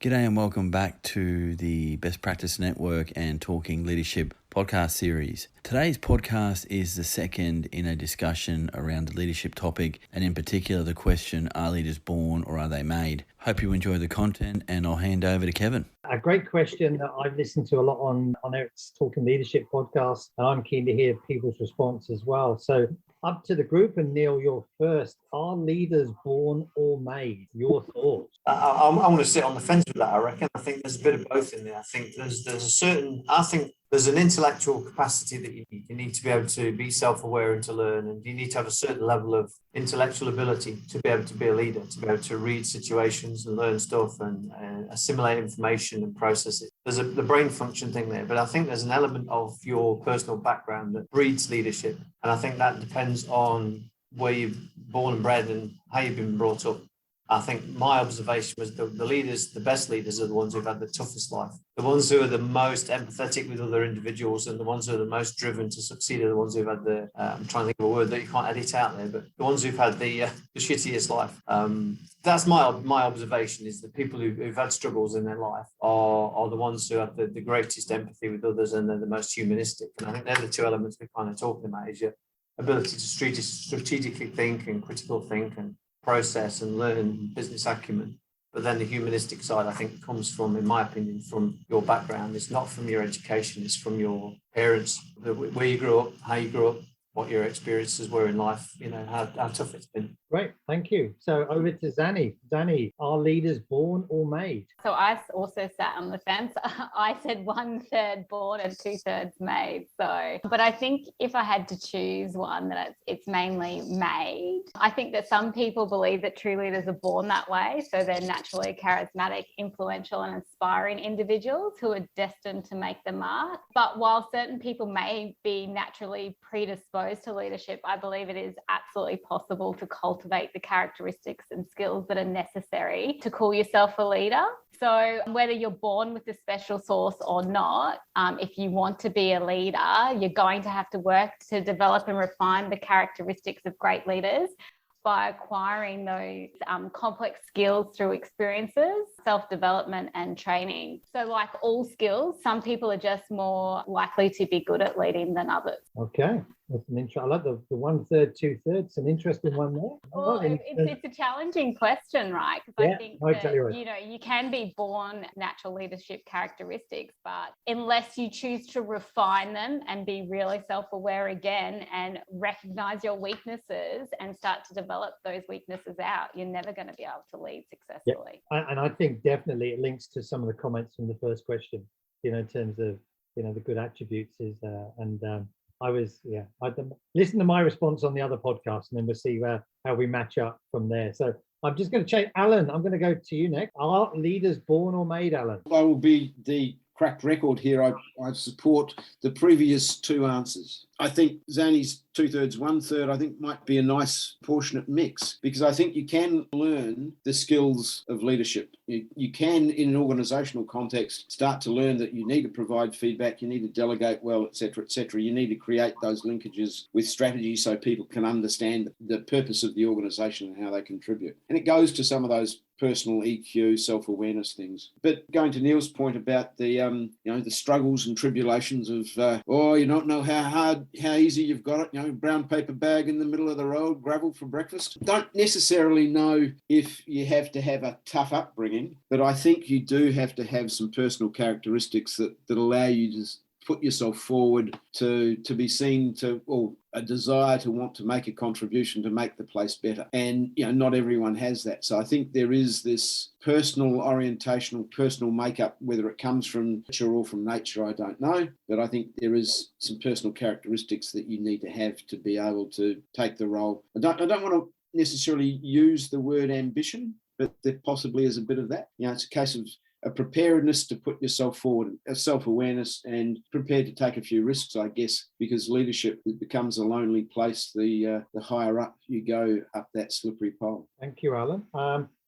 G'day and welcome back to the Best Practice Network and Talking Leadership podcast series. Today's podcast is the second in a discussion around the leadership topic, and in particular the question, are leaders born or are they made? Hope you enjoy the content, and I'll hand over to Kevin. A great question that I've listened to a lot on Eric's Talking Leadership podcast, and I'm keen to hear people's response as well. So up to the group, and Neil, you're first. Are leaders born or made? Your thoughts? I'm going to sit on the fence with that, I reckon. I think there's a bit of both in there. I think there's an intellectual capacity that you need. You need to be able to be self-aware and to learn, and you need to have a certain level of intellectual ability to be able to be a leader, to be able to read situations and learn stuff and assimilate information and process it. There's the brain function thing there, but I think there's an element of your personal background that breeds leadership. And I think that depends on where you've born and bred and how you've been brought up. I think my observation was the leaders, the best leaders are the ones who've had the toughest life. The ones who are the most empathetic with other individuals and the ones who are the most driven to succeed are the ones who've had the, I'm trying to think of a word that you can't edit out there, but the ones who've had the shittiest life. That's my observation, is that people who've had struggles in their life are the ones who have the greatest empathy with others, and they're the most humanistic. And I think they're the two elements we're kind of talking about, is your ability to strategically think and critical think and process and learn business acumen. But then the humanistic side, I think, comes from, in my opinion, from your background. It's not from your education, it's from your parents, where you grew up, how you grew up, what your experiences were in life, how tough it's been. Great, thank you. So over to Xanny. Xanny, are leaders born or made? So I also sat on the fence. I said 1/3 born and 2/3 made. But I think if I had to choose one, that it's mainly made. I think that some people believe that true leaders are born that way. So they're naturally charismatic, influential and inspiring individuals who are destined to make the mark. But while certain people may be naturally predisposed to leadership, I believe it is absolutely possible to cultivate the characteristics and skills that are necessary to call yourself a leader. So whether you're born with a special sauce or not, if you want to be a leader, you're going to have to work to develop and refine the characteristics of great leaders by acquiring those complex skills through experiences, self-development and training. So like all skills, some people are just more likely to be good at leading than others. Okay. That's an I love the 1/3, 2/3. An interesting one there. Well, it's a challenging question, right? Because I think exactly right. You can be born natural leadership characteristics, but unless you choose to refine them and be really self-aware again and recognize your weaknesses and start to develop those weaknesses out, you're never going to be able to lead successfully. Yeah. And I think definitely it links to some of the comments from the first question, in terms of, the good attributes I'd listen to my response on the other podcast, and then we'll see how we match up from there. So I'm just going to change. Alan, I'm going to go to you next. Are leaders born or made, Alan? I will be the cracked record here. I support the previous two answers. I think Xanny's 2/3, 1/3, I think might be a nice proportionate mix, because I think you can learn the skills of leadership. You can, in an organisational context, start to learn that you need to provide feedback, you need to delegate well, etc., etc. You need to create those linkages with strategy so people can understand the purpose of the organisation and how they contribute. And it goes to some of those personal EQ, self-awareness things. But going to Neil's point about the struggles and tribulations of you don't know how easy you've got it, brown paper bag in the middle of the road, gravel for breakfast. Don't necessarily know if you have to have a tough upbringing, but I think you do have to have some personal characteristics that allow you to put yourself forward to be seen or a desire to want to make a contribution to make the place better. And, not everyone has that. So I think there is this personal orientational, personal makeup, whether it comes from nature or from nature, I don't know. But I think there is some personal characteristics that you need to have to be able to take the role. I don't want to necessarily use the word ambition, but there possibly is a bit of that. It's a case of a preparedness to put yourself forward, a self-awareness, and prepared to take a few risks, I guess, because leadership becomes a lonely place the higher up you go up that slippery pole. Thank you, Alan.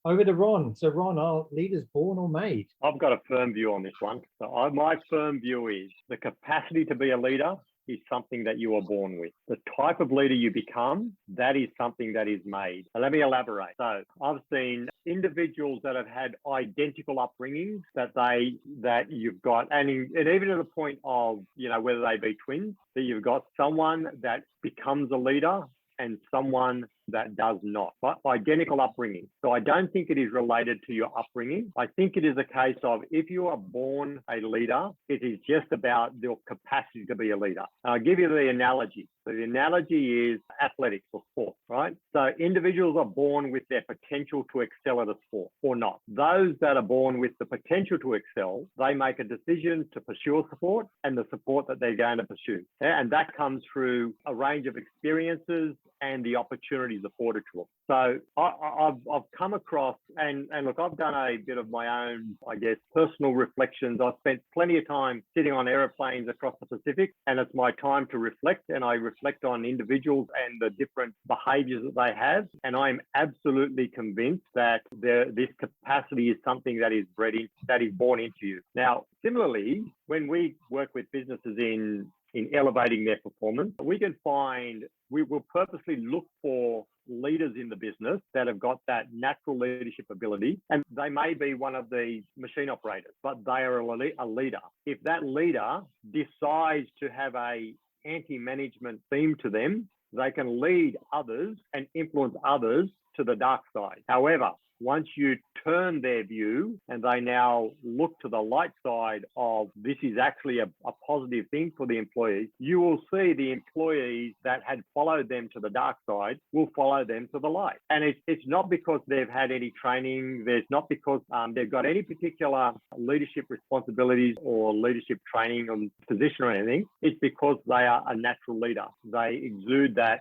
Over to Ron. So Ron, are leaders born or made? I've got a firm view on this one. So my firm view is the capacity to be a leader is something that you are born with. The type of leader you become, that is something that is made. So let me elaborate. So I've seen individuals that have had identical upbringings that you've got, and even to the point of, whether they be twins, that you've got someone that becomes a leader and someone that does not, but identical upbringing. So I don't think it is related to your upbringing. I think it is a case of, if you are born a leader, it is just about your capacity to be a leader. I'll give you the analogy. So the analogy is athletics or sport, right? So individuals are born with their potential to excel at a sport or not. Those that are born with the potential to excel, they make a decision to pursue a support and the support that they're going to pursue. And that comes through a range of experiences and the opportunities afforded to them. So I've come across, and look, I've done a bit of my own, I guess, personal reflections. I've spent plenty of time sitting on aeroplanes across the Pacific, and it's my time to reflect, and I reflect on individuals and the different behaviours that they have. And I'm absolutely convinced that this capacity is something that is born into you. Now, similarly, when we work with businesses in elevating their performance, we will purposely look for leaders in the business that have got that natural leadership ability, and they may be one of the machine operators, but they are a leader. If that leader decides to have a anti-management theme to them, they can lead others and influence others to the dark side. However, once you turn their view and they now look to the light side of this is actually a positive thing for the employees, you will see the employees that had followed them to the dark side will follow them to the light. And it's not because they've had any training, there's not because they've got any particular leadership responsibilities or leadership training or position or anything. It's because they are a natural leader. They exude that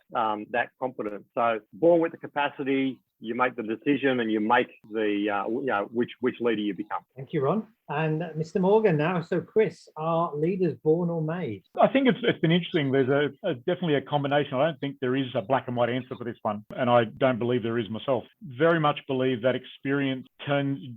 confidence. So born with the capacity, you make the decision and you make the which leader you become. Thank you, Ron. And Mr. Morgan now. So Chris, are leaders born or made? I think it's been interesting. There's definitely a combination. I don't think there is a black and white answer for this one, and I don't believe there is myself. Very much believe that experience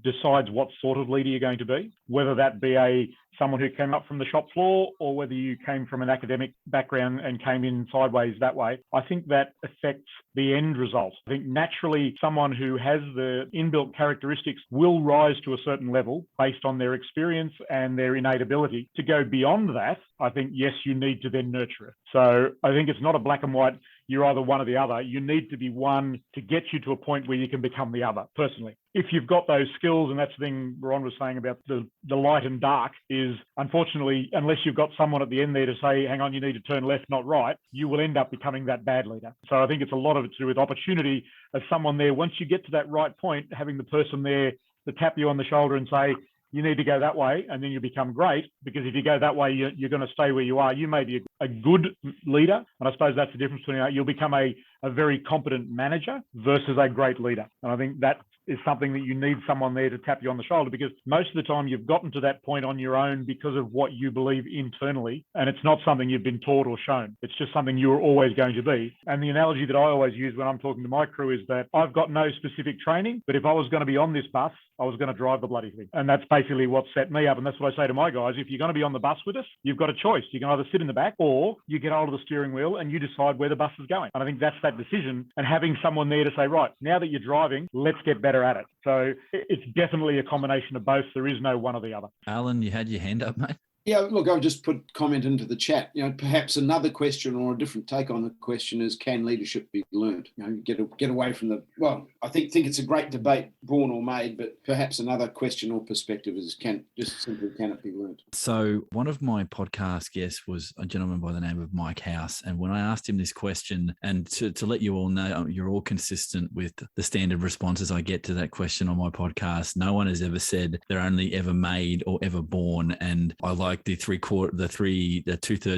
decides what sort of leader you're going to be, whether that be someone who came up from the shop floor or whether you came from an academic background and came in sideways that way. I think that affects the end result. I think naturally someone who has the inbuilt characteristics will rise to a certain level based on their experience and their innate ability. To go beyond that, I think, yes, you need to then nurture it. So I think it's not a black and white, you're either one or the other. You need to be one to get you to a point where you can become the other, personally. If you've got those skills, and that's the thing Ron was saying about the light and dark, is unfortunately, unless you've got someone at the end there to say, hang on, you need to turn left, not right, you will end up becoming that bad leader. So I think it's a lot of it to do with opportunity of someone there. Once you get to that right point, having the person there to tap you on the shoulder and say, you need to go that way, and then you become great, because if you go that way, you're going to stay where you are. You may be a good leader, and I suppose that's the difference between you'll become a very competent manager versus a great leader. And I think that is something that you need someone there to tap you on the shoulder, because most of the time you've gotten to that point on your own because of what you believe internally, and it's not something you've been taught or shown. It's just something you're always going to be. And the analogy that I always use when I'm talking to my crew is that I've got no specific training, but if I was going to be on this bus, I was going to drive the bloody thing. And that's basically what set me up. And that's what I say to my guys. If you're going to be on the bus with us, you've got a choice. You can either sit in the back or you get hold of the steering wheel and you decide where the bus is going. And I think that's that decision, and having someone there to say, right, now that you're driving, let's get better at it. So it's definitely a combination of both. There is no one or the other. Alan, you had your hand up, mate. Yeah, look, I've just put comment into the chat. Perhaps another question or a different take on the question is, can leadership be learned? Get away from the, well, I think it's a great debate, born or made, but perhaps another question or perspective is, can it be learned? So one of my podcast guests was a gentleman by the name of Mike House. And when I asked him this question, and to let you all know, you're all consistent with the standard responses I get to that question on my podcast. No one has ever said they're only ever made or ever born. And I like the 2/3,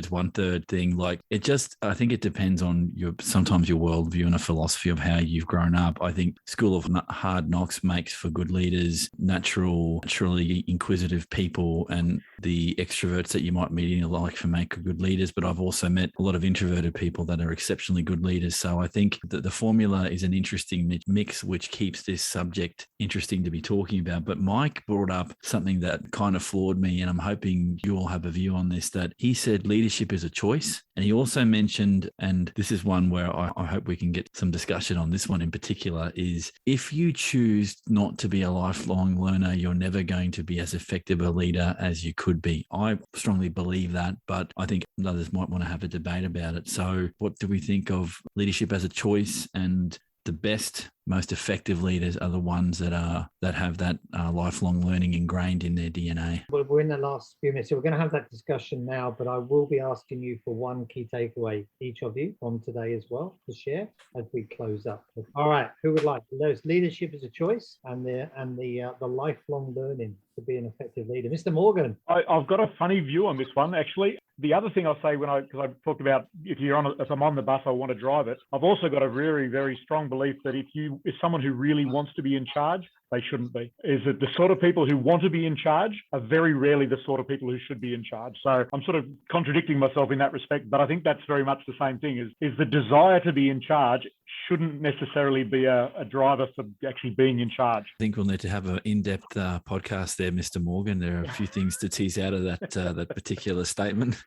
1/3 thing. Like, it just, I think it depends on sometimes your worldview and a philosophy of how you've grown up. I think school of hard knocks makes for good leaders, naturally inquisitive people. And the extroverts that you might meet in your life and make good leaders, but I've also met a lot of introverted people that are exceptionally good leaders. So I think that the formula is an interesting mix, which keeps this subject interesting to be talking about. But Mike brought up something that kind of floored me, and I'm hoping you all have a view on this, that he said leadership is a choice. And he also mentioned, and this is one where I hope we can get some discussion on this one in particular, is if you choose not to be a lifelong learner, you're never going to be as effective a leader as you could be. I strongly believe that, but I think others might want to have a debate about it. So what do we think of leadership as a choice? And the best, most effective leaders are the ones that have that lifelong learning ingrained in their DNA. Well, we're in the last few minutes, so we're going to have that discussion now, but I will be asking you for one key takeaway, each of you, from today as well, to share as we close up. All right, who would like? Those leadership is a choice, and the lifelong learning to be an effective leader. Mr. Morgan. I've got a funny view on this one, actually. The other thing I'll say because I talked about if I'm on the bus, I want to drive it. I've also got a very, very strong belief that if someone who really wants to be in charge, they shouldn't be. Is that the sort of people who want to be in charge are very rarely the sort of people who should be in charge. So I'm sort of contradicting myself in that respect, but I think that's very much the same thing, is the desire to be in charge shouldn't necessarily be a driver for actually being in charge. I think we'll need to have an in-depth podcast there, Mr. Morgan. There are a few things to tease out of that particular statement.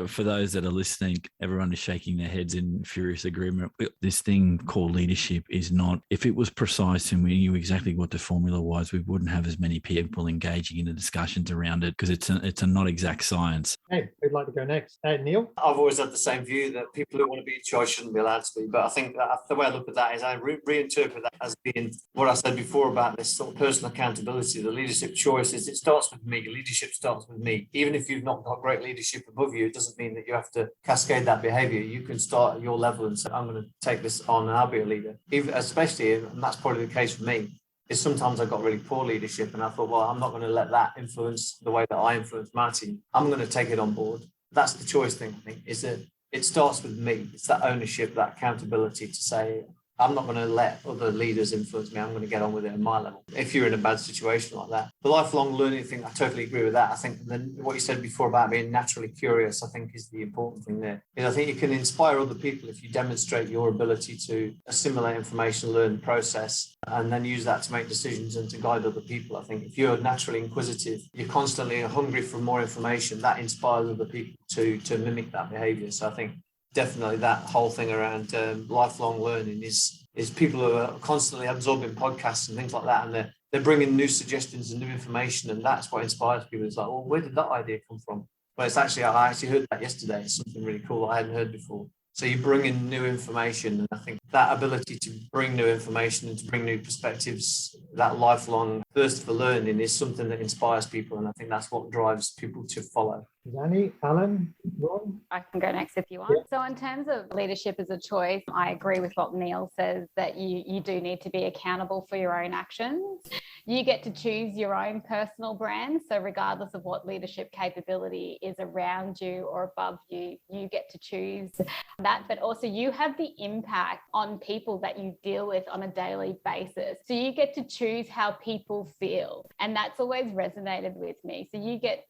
For those that are listening, everyone is shaking their heads in furious agreement. This thing called leadership is not, if it was precise and we knew exactly what the formula was, we wouldn't have as many people engaging in the discussions around it, because it's a not exact science. Hey, who'd like to go next? Neil? I've always had the same view that people who want to be in charge shouldn't be allowed to be. But I think that the way I look at that is I reinterpret that as being what I said before about this sort of personal accountability. The leadership choice is it starts with me. Leadership starts with me. Even if you've not got great leadership above you, it doesn't mean that you have to cascade that behavior. You can start at your level and say, I'm going to take this on and I'll be a leader. Especially, and that's probably the case for me, is sometimes I got really poor leadership and I thought, well, I'm not going to let that influence the way that I influence my team. I'm going to take it on board. That's the choice thing, I think, is that it starts with me. It's that ownership, that accountability to say, I'm not going to let other leaders influence me. I'm going to get on with it at my level. If you're in a bad situation like that, the lifelong learning thing, I totally agree with that. I think then what you said before about being naturally curious, I think is the important thing there. I think you can inspire other people if you demonstrate your ability to assimilate information, learn, process, and then use that to make decisions and to guide other people. I think if you're naturally inquisitive, you're constantly hungry for more information, that inspires other people to mimic that behavior. So I think definitely that whole thing around lifelong learning is people who are constantly absorbing podcasts and things like that, and they're bringing new suggestions and new information, and that's what inspires people. It's like, well, where did that idea come from? But it's actually, I actually heard that yesterday. It's something really cool I hadn't heard before. So you bring in new information, and I think that ability to bring new information and to bring new perspectives, that lifelong thirst for learning is something that inspires people, and I think that's what drives people to follow. Xanny, Alan, Ron? I can go next if you want. Yeah. So in terms of leadership as a choice, I agree with what Neil says, that you do need to be accountable for your own actions. You get to choose your own personal brand. So regardless of what leadership capability is around you or above you, you get to choose that. But also you have the impact on people that you deal with on a daily basis. So you get to choose how people feel. And that's always resonated with me. So you get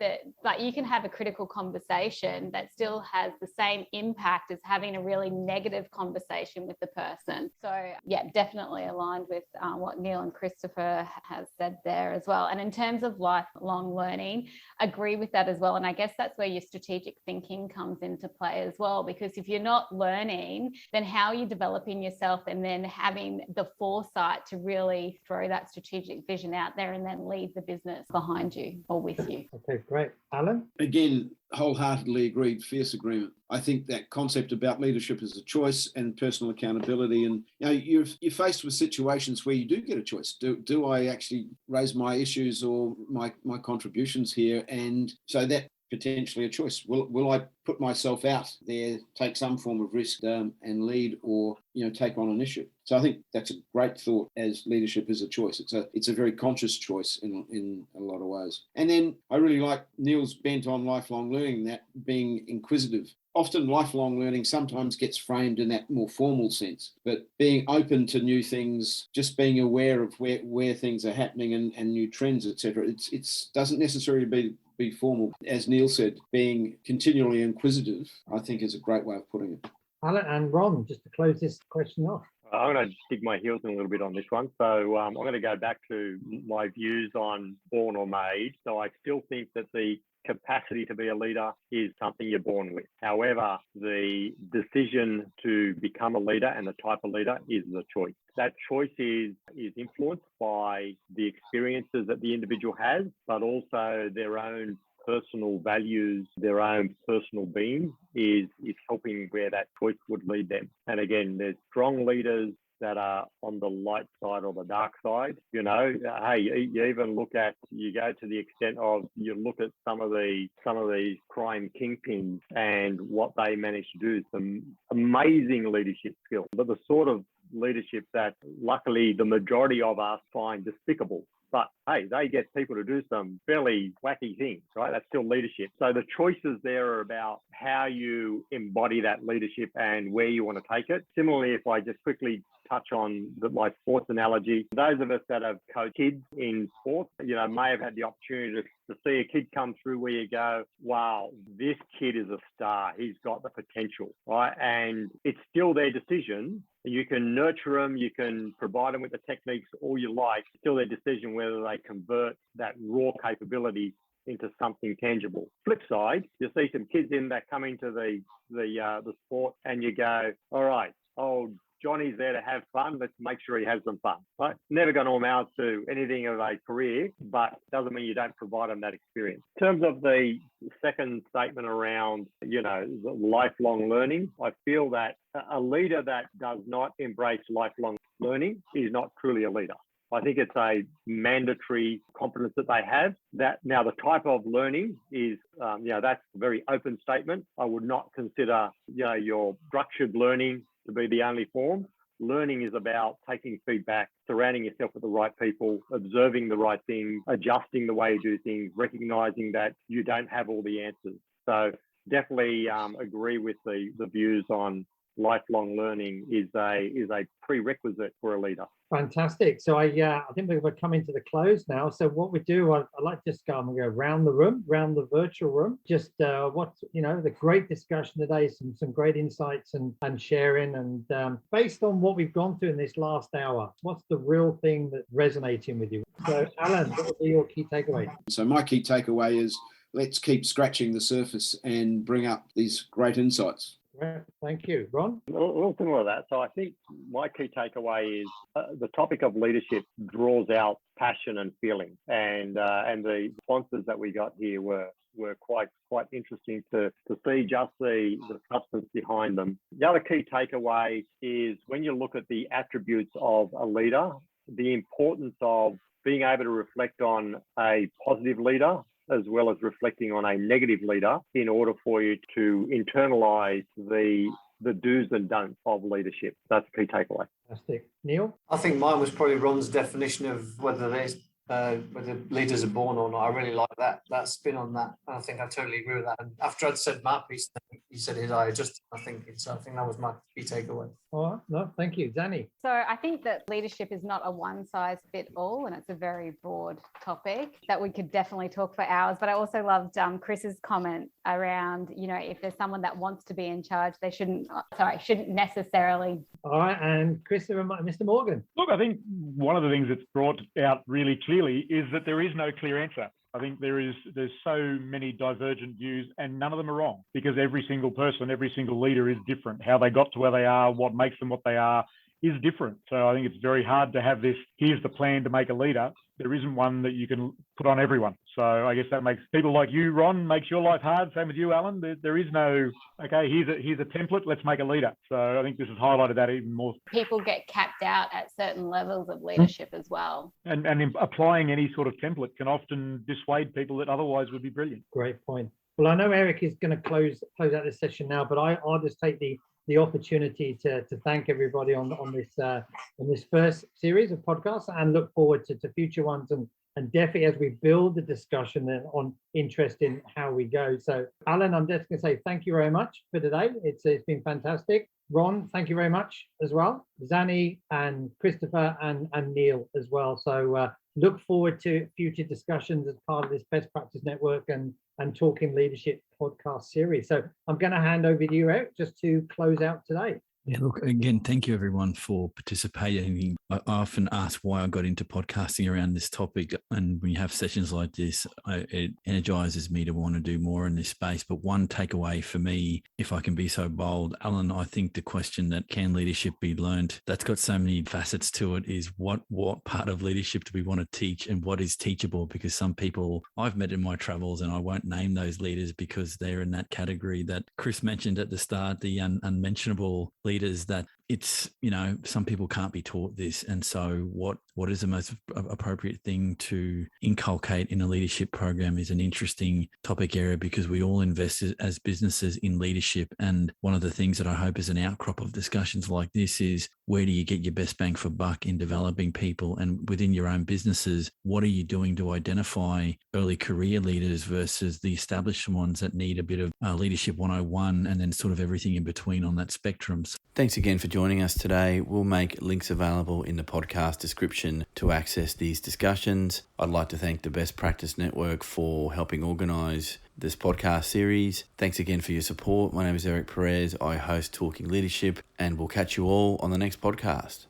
you can have a critical conversation that still has the same impact as having a really negative conversation with the person. So yeah, definitely aligned with what Neil and Christopher has said there as well. And in terms of lifelong learning, agree with that as well. And I guess that's where your strategic thinking comes into play as well, because if you're not learning, then how are you developing yourself and then having the foresight to really throw that strategic vision out there and then lead the business behind you or with you? Okay, great. Alan? Again, wholeheartedly agreed, fierce agreement. I think that concept about leadership as a choice and personal accountability, and you're faced with situations where you do get a choice. Do I actually raise my issues or my contributions here? And so that potentially a choice. Will I put myself out there, take some form of risk and lead, or take on an issue? So I think that's a great thought, as leadership is a choice. It's a very conscious choice in a lot of ways. And then I really like Neil's bent on lifelong learning, that being inquisitive. often lifelong learning sometimes gets framed in that more formal sense, but being open to new things, just being aware of where things are happening and new trends, etc. It doesn't necessarily be formal. As Neil said, being continually inquisitive, I think, is a great way of putting it. Alan and Ron, just to close this question off. I'm going to dig my heels in a little bit on this one. So I'm going to go back to my views on born or made. So I still think that the capacity to be a leader is something you're born with. However, the decision to become a leader and the type of leader is the choice. That choice is influenced by the experiences that the individual has, but also their own personal values, their own personal being is helping where that choice would lead them. And again, there's strong leaders that are on the light side or the dark side. You know, hey, you even you go to the extent of, you look at some of these crime kingpins and what they manage to do, some amazing leadership skills, but the sort of leadership that luckily the majority of us find despicable. But hey, they get people to do some fairly wacky things, right? That's still leadership. So the choices there are about how you embody that leadership and where you want to take it. Similarly, if I just quickly touch on my sports analogy, those of us that have coached kids in sports, may have had the opportunity to see a kid come through where you go, wow, this kid is a star. He's got the potential, right? And it's still their decision. You can nurture them, you can provide them with the techniques all you like, it's still their decision whether they convert that raw capability into something tangible. Flip side, you see some kids in that come into the sport and you go, all right, Johnny's there to have fun. Let's make sure he has some fun. Right? Never going to amount to anything of a career, but doesn't mean you don't provide them that experience. In terms of the second statement around, the lifelong learning, I feel that a leader that does not embrace lifelong learning is not truly a leader. I think it's a mandatory competence that they have. That now the type of learning is, that's a very open statement. I would not consider, your structured learning to be the only form. Learning is about taking feedback, surrounding yourself with the right people, observing the right things, adjusting the way you do things, recognizing that you don't have all the answers. So definitely agree with the views on lifelong learning is a prerequisite for a leader. Fantastic. So I think we're coming to the close now. So what we do, I'd like to just go around the room, around the virtual room. Just the great discussion today, some great insights and sharing. And based on what we've gone through in this last hour, what's the real thing that's resonating with you? So Alan, what would be your key takeaway? So my key takeaway is let's keep scratching the surface and bring up these great insights. Right. Thank you. Ron? A little similar to that. So I think my key takeaway is the topic of leadership draws out passion and feeling. And the responses that we got here were quite interesting to see just the substance behind them. The other key takeaway is when you look at the attributes of a leader, the importance of being able to reflect on a positive leader as well as reflecting on a negative leader in order for you to internalize the do's and don'ts of leadership. That's a key takeaway. Fantastic. Neil? I think mine was probably Ron's definition of whether leaders are born or not. I really like that spin on that. And I think I totally agree with that. And after I'd said my piece, he said his, I adjusted my thinking. So I think that was my key takeaway. All right. No, thank you. Xanny? So I think that leadership is not a one-size-fits-all, and it's a very broad topic that we could definitely talk for hours. But I also loved Chris's comment around, if there's someone that wants to be in charge, they shouldn't necessarily. All right. And Mr. Morgan? Look, I think one of the things that's brought out really clearly is that there is no clear answer. I think there's so many divergent views and none of them are wrong because every single person, every single leader is different. How they got to where they are, what makes them what they are is different. So I think it's very hard to have this, here's the plan to make a leader. There isn't one that you can put on everyone. So I guess that makes people like you, Ron, makes your life hard. Same with you, Alan. There is no, okay, here's a template, let's make a leader. So I think this has highlighted that even more. People get capped out at certain levels of leadership as well. And applying any sort of template can often dissuade people that otherwise would be brilliant. Great point. Well, I know Eric is going to close out this session now, but I'll just take the opportunity to thank everybody on this first series of podcasts and look forward to future ones and and definitely as we build the discussion then on interest in how we go. So Alan, I'm just going to say thank you very much for today. It's been fantastic. Ron, thank you very much as well. Xanny and Christopher and Neil as well. So look forward to future discussions as part of this Best Practice Network and Talking Leadership podcast series. So I'm going to hand over to you, Eric, just to close out today. Yeah, look, again, thank you everyone for participating. I often ask why I got into podcasting around this topic. And when you have sessions like this, it energizes me to want to do more in this space. But one takeaway for me, if I can be so bold, Alan, I think the question that can leadership be learned, that's got so many facets to it, is what part of leadership do we want to teach and what is teachable? Because some people I've met in my travels, and I won't name those leaders because they're in that category that Chris mentioned at the start, the unmentionable leaders, that it's, some people can't be taught this. And so what is the most appropriate thing to inculcate in a leadership program is an interesting topic area, because we all invest as businesses in leadership. And one of the things that I hope is an outcrop of discussions like this is, where do you get your best bang for buck in developing people? And within your own businesses, what are you doing to identify early career leaders versus the established ones that need a bit of leadership 101 and then sort of everything in between on that spectrum? So thanks again for joining us today. We'll make links available in the podcast description to access these discussions. I'd like to thank the Best Practice Network for helping organise this podcast series. Thanks again for your support. My name is Eric Perez. I host Talking Leadership, and we'll catch you all on the next podcast.